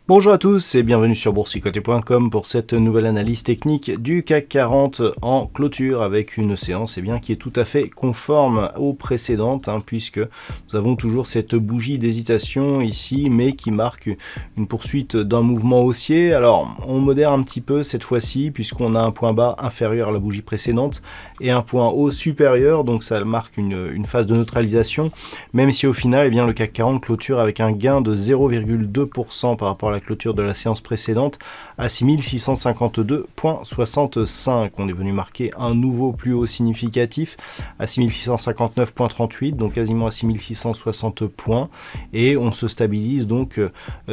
Bonjour à tous et bienvenue sur boursicoté.com pour cette nouvelle analyse technique du CAC 40 en clôture avec une séance qui est tout à fait conforme aux précédentes puisque nous avons toujours cette bougie d'hésitation ici mais qui marque une poursuite d'un mouvement haussier. Alors on modère un petit peu cette fois-ci puisqu'on a un point bas inférieur à la bougie précédente et un point haut supérieur, donc ça marque une phase de neutralisation, même si au final le CAC 40 clôture avec un gain de 0,2% par rapport à la clôture de la séance précédente à 6652,65. On est venu marquer un nouveau plus haut significatif à 6659,38, donc quasiment à 6660 points, et on se stabilise donc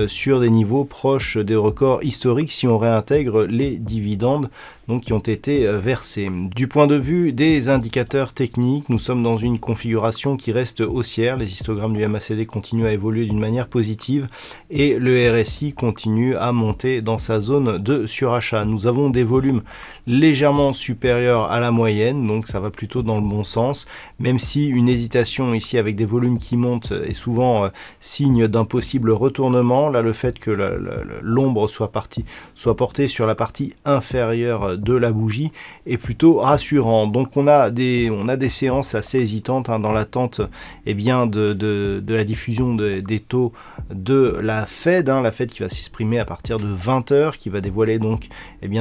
sur des niveaux proches des records historiques si on réintègre les dividendes qui ont été versés. Du point de vue des indicateurs techniques, nous sommes dans une configuration qui reste haussière. Les histogrammes du MACD continuent à évoluer d'une manière positive et le RSI continue à monter dans sa zone de surachat. Nous avons des volumes légèrement supérieurs à la moyenne, donc ça va plutôt dans le bon sens, même si une hésitation ici avec des volumes qui montent est souvent signe d'un possible retournement. Là, le fait que l'ombre soit portée sur la partie inférieure de la bougie est plutôt rassurant. Donc on a des séances assez hésitantes dans l'attente de la diffusion des taux de la Fed, la Fed qui va s'exprimer à partir de 20h, qui va dévoiler donc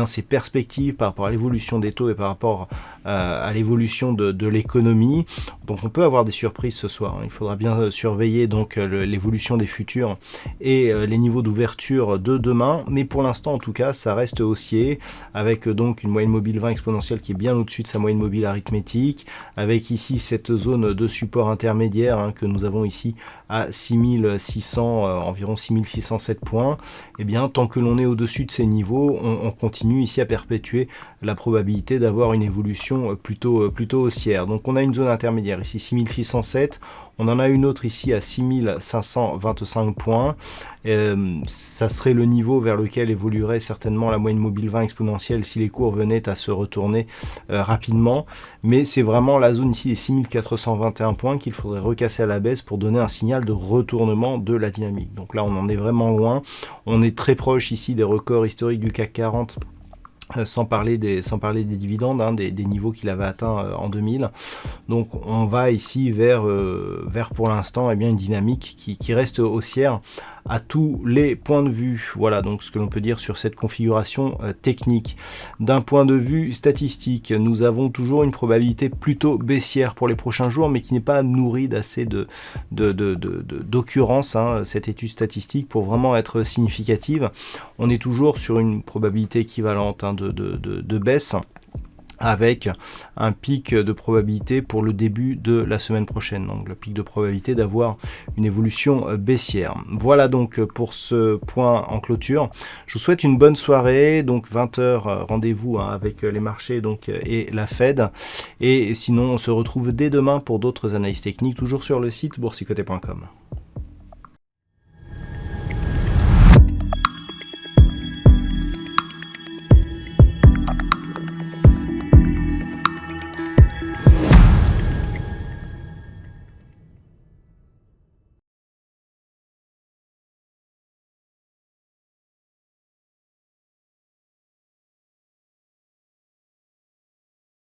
ses perspectives par rapport à l'évolution des taux et par rapport à l'évolution de l'économie. Donc on peut avoir des surprises ce soir. Il faudra bien surveiller donc l'évolution des futurs et les niveaux d'ouverture de demain, mais pour l'instant en tout cas ça reste haussier avec donc une moyenne mobile 20 exponentielle qui est bien au-dessus de sa moyenne mobile arithmétique, avec ici cette zone de support intermédiaire que nous avons ici à 6600, environ 6607 points. Tant que l'on est au-dessus de ces niveaux, on continue ici à perpétuer la probabilité d'avoir une évolution plutôt haussière. Donc on a une zone intermédiaire ici 6607, on en a une autre ici à 6525 points. Ça serait le niveau vers lequel évoluerait certainement la moyenne mobile 20 exponentielle si les cours venaient à se retourner rapidement. Mais c'est vraiment la zone ici des 6421 points qu'il faudrait recasser à la baisse pour donner un signal de retournement de la dynamique. Donc là on en est vraiment loin. On est très proche ici des records historiques du CAC 40. Sans parler des dividendes, des niveaux qu'il avait atteints en 2000. Donc on va ici vers pour l'instant une dynamique qui reste haussière à tous les points de vue. Voilà donc ce que l'on peut dire sur cette configuration technique. D'un point de vue statistique, nous avons toujours une probabilité plutôt baissière pour les prochains jours, mais qui n'est pas nourrie d'assez d'occurrences, cette étude statistique, pour vraiment être significative. On est toujours sur une probabilité équivalente de baisse, avec un pic de probabilité pour le début de la semaine prochaine, donc le pic de probabilité d'avoir une évolution baissière. Voilà donc pour ce point en clôture. Je vous souhaite une bonne soirée, donc 20h rendez-vous avec les marchés et la Fed, et sinon on se retrouve dès demain pour d'autres analyses techniques, toujours sur le site boursicoté.com.